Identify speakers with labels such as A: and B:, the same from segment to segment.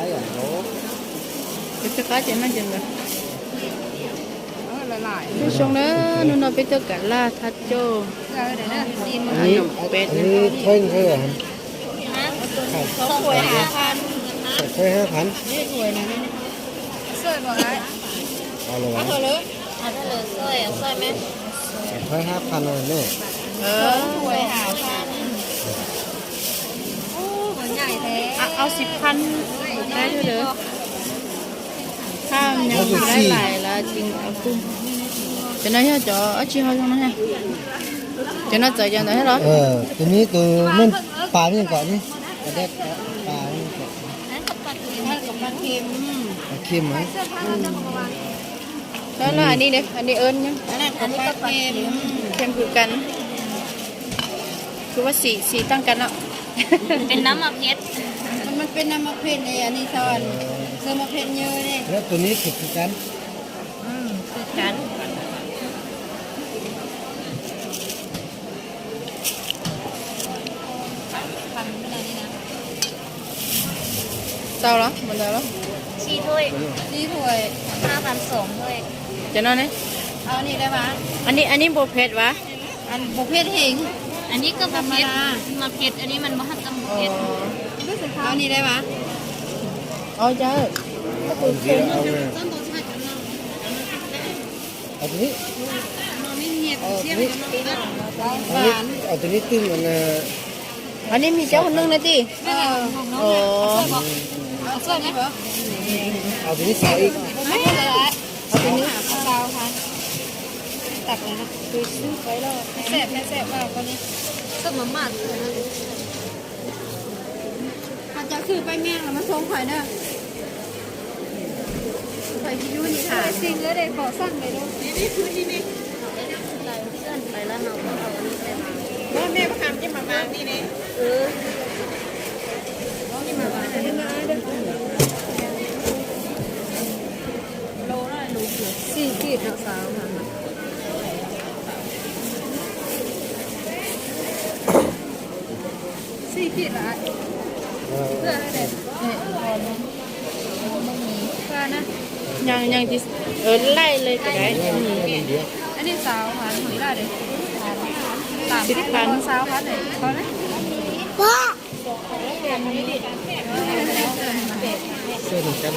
A: cái à lố
B: cái cá trên nó chừng rồi
C: lại
B: cái xong đó nó biết tất cả là thật cho
C: để nó xin
A: anh
B: เป็ด
A: thuê thôi à
B: không phải hạ phan
A: thuê 5,000
B: นี่สวยนะนี่
C: sợi vào đấy
A: เอาเลย
B: เอาเถอะเลยเอาเถอะเลยสวยสวยไหม
A: thuê 5,000เลยเนี่ย
B: สวยหาพัน
C: โอ้หัวใหญ่แท้
B: เอา10,000ได้เถอะเลยข้ามยังได้หลายละจริงเอาคุ้มcho nó hết cho ở chi hơi trong nó ha cho nó chạy cho nó hết rồi
A: từ ní từ nên bà nên gọi đi ở đây bà nên gọi
B: กับปลาเค็ม
A: kim ấy
B: แล้วอันนี้เด็กอันนี้เอิญยังอันนี้กับปลาเค็มเค็มคือกันคือว่าสีตั้งกันเนาะ
C: เป็นน้ำมะเพชร
B: มันเป็นน้ำมะเพชรเนี่ยอันนี้ทอนเสื้อมะเพชรเยอะเนี่ย
A: แล้วตัวนี้คือกัน
B: คือกันเจ้าเหรอมันเจ้าเหรอ
C: ชีถ้วย
B: นี่ถ้วย
C: 5,200ถ้วย
B: จะนอนเนี่ยเอาอันนี้ได้ปะอันนี้โบเพชรวะอันโบเพชรหิง
C: อันนี้ก็มะเพชรมะเพชรอันนี้มันมะฮัตตมะเพชร
B: เอาอันนี้ได้ปะเอาเจ้าก็คือเค็ม
A: เอาตัวนี้เอาตัวนี้ตึ้งมัน
B: อันนี้มีเจ้าคนนึงนะจีโอ้
C: เอาสวยไหม
A: เอาตัวนี้ใส่อีก
C: ไม่เลย
B: เอาไปนึก
C: เบาค่ะตักเลยนะ
B: คือซื้อไปแล้ว
C: แซ่บแซ่บมากวันนี้สมมาตรเลยนะ
B: อาจจะคือไปแม่งแล้วมาส่งข่อยเด้อข่อยที่อยู่นี่ค่ะ
C: จริงเลยเด็กขอสั่งเลยลูก
B: ไปแล้วเราก็เอาอันนี้ไปมา
C: ว่าแม่ประคำจิ้มมาบางนี่เนี่ยจิ้มมาบางนี่มาเด้อโลละโลเดียว4 ขีดเนาะสาวค่ะ4 ขีดละเพื่อให้เด็กเพื่อนะ
B: ยังที่ไล่เลยก็ได้
C: อันนี้สาวค่ะหนูได้เลย30,000สาวค่ะเลยพอไหม
A: เส้นกัน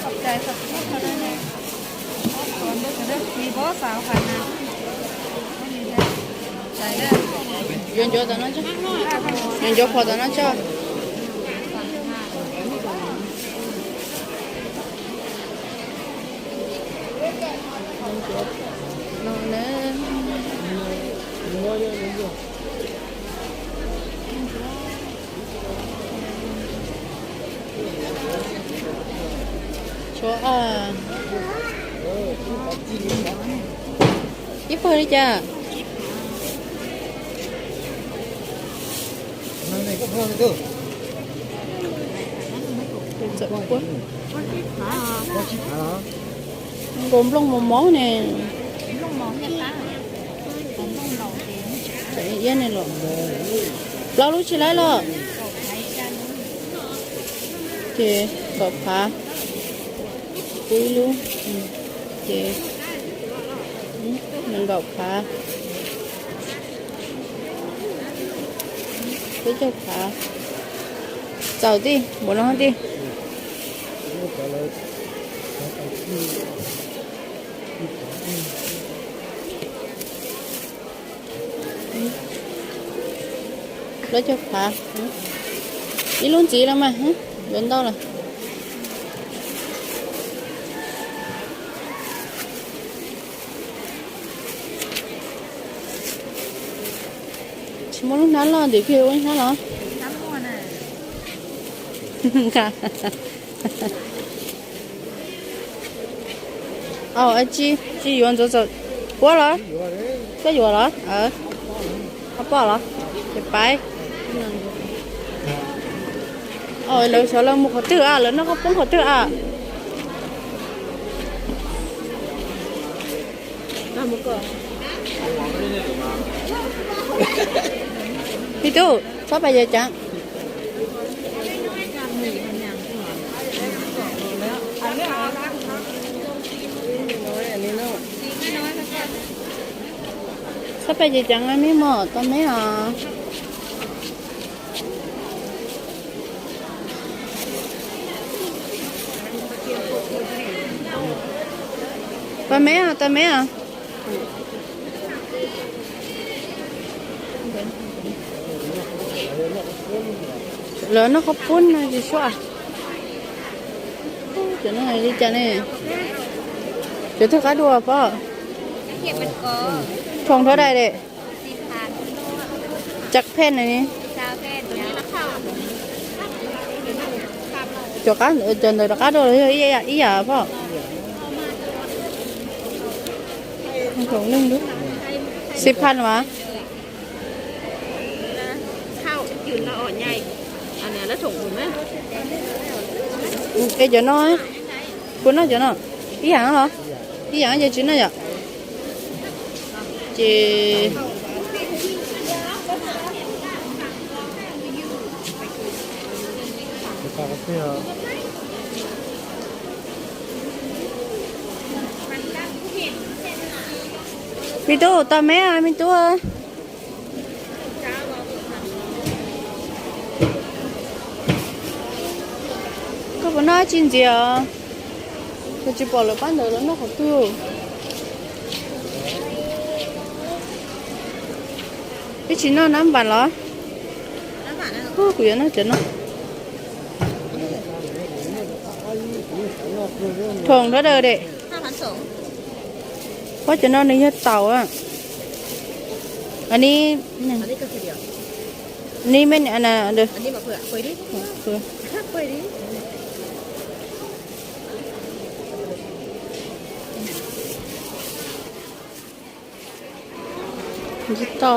C: ขอบใจสักนิดเท่านั้นเองก่อนเด้อมีบ่สาวค่ะนะใจเด้อ
B: ยังโยตอนนั้นจ้ะยังโยพอตอนนั้นจ้ะนอนเนชัวยี่ปอนี่จ้ะ
A: này có hơn cơ
B: sợ quá
A: có chiếc hả
B: gồm lông một món nè
C: lông món nhập cá còn lông đầu thì
B: chạy yên này lọ lâu lúc chị lấy lọ chị cọp phá cúi luôn chị mình gọt phá cái cho phá chào đi muốn nó đi lấy cho phá đi luôn chị lắm mà đến đâu rồi chỉ muốn lúc nào lo để kêu anh sao lo
C: Nắm mua nè
B: anh chị yuan走过了这有了他报了để bay lấy số là một khẩu tử à lớn nó có 4 khẩu tử à một cỡ đi tu sao bây giờ chẳng sắp bây giờ chẳng ai mấy mỏ tao mấy à tao mấy à lớn nó không phun này gì xóa chỗ này đi chả này chỗ thức cá đùa po
C: เก็บมันก็
B: thùngเท่าไรเด็
C: 10,000
B: จักแผ่นอันนี้
C: ชาวแพทย์ตัวนี้ราคา
B: chỗ cá chỗ này là cá đùa ý à po thùng lưng đúng 10,000 mà
C: ข้าวยืนละอ่อนใหญ่อันนี้แล้วถุงไหม
B: cái chỗ nó ấy cuốn nó chỗ nó ý hẳn hả ý hẳn giờ chín nó vậy chị mi tu tao mẹ à mi tu ơi có bữa nay chín gì à tôi chỉ bỏ lỡ bán được nó không tiêu cái chín nó nắm bàn đó ô của nó chết nó thường đó đời đệ เพราะจะนอนในยอดเต่าอ่ะอันนี้
C: อันนี้ก็คือเดียว
B: นี่ไม่อันน่ะเด้อ
C: อันนี้มาเผื่อคุยดิ
B: เผื่อ
C: คุยดิ
B: จะต่อ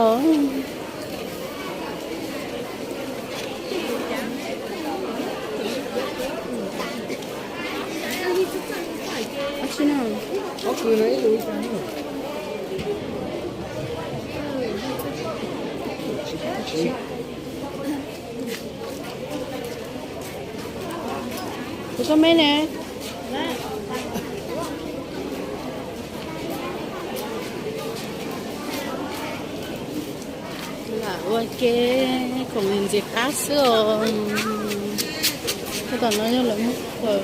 B: อาชิน่ะ
A: คือไหนดูจัง
B: tôi có mấy nè là ok không nhìn gì khác rồi cái tao nói là mất rồi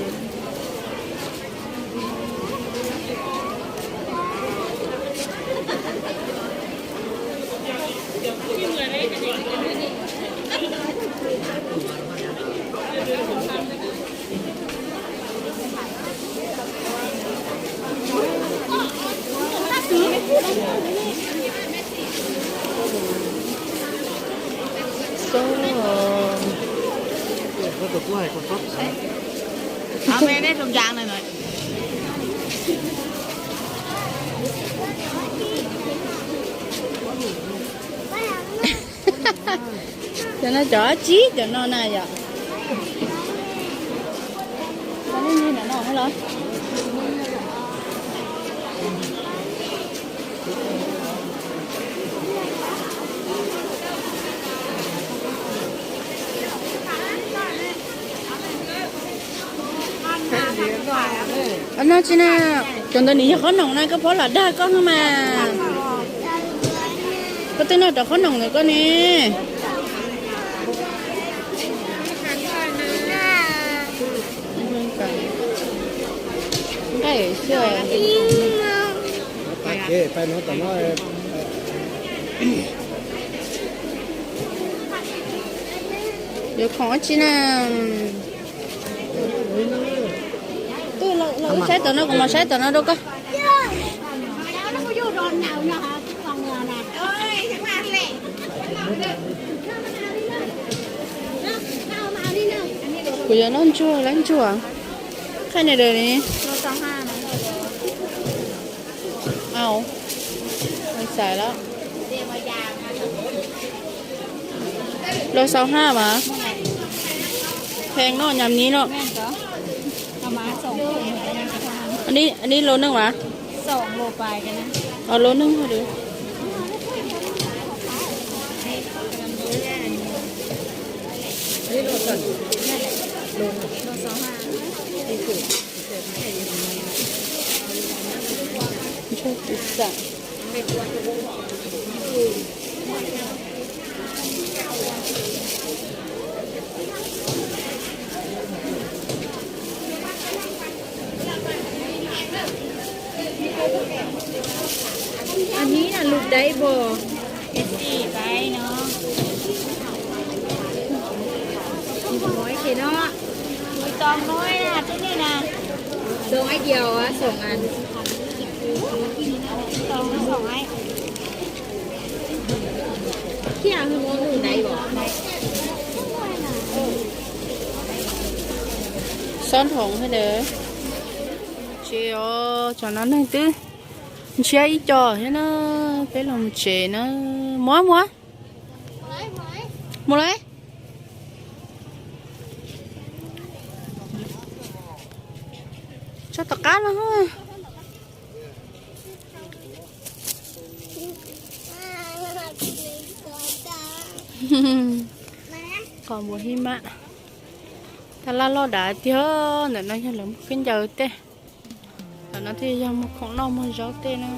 A: có được quay còn tốt
C: เอาไปได้ตรงยางหน่อย
B: cho nó chở chí cho nó này vậy nó như là nó hết rồi anh nói chứ nè chúng tôi nghĩ khó nồng này có phải là đa con không mà có tên nào cho khó nồng này con nè cái sữa
A: phải nó tao nói
B: được khó chứ nè tôi là xét tao nó cũng mà xét tao nó đâu có bây giờ nó chua lắm chua cái này đời này
C: โล2.5นะ
B: เอาไม่ใส่แล้วโล25มาแพงเนาะยำนี้เนาะ
C: แม่นก็ประมาณ2 โลประมาณ
B: อันนี้โลนึงวะ
C: 2 โลปลายกันนะ
B: เอาโลนึงมาดู
A: นี่เราสั่น
C: โล 2.5
B: ชอบพิซซ่า
C: อันนี้น่ะลูกได้บ่เอสซี่ไปเนาะน้อยเขียนเนาะมีตองน้อยนะที่นี่นะตองไอเดียวอ่ะ2 อันตอง2 ไอเขี้ยคือว่าลูกได้บ่
B: son thùng hay để chị cho nó này tư chị ấy cho thế nó cái lòng chị nó mói mói mua lấy cho tất cả nó thôi còn một hi mạ ta la lo đã thiếu để nó cho lắm kinh giờ tê nó thì giờ một con nó một gió tê nó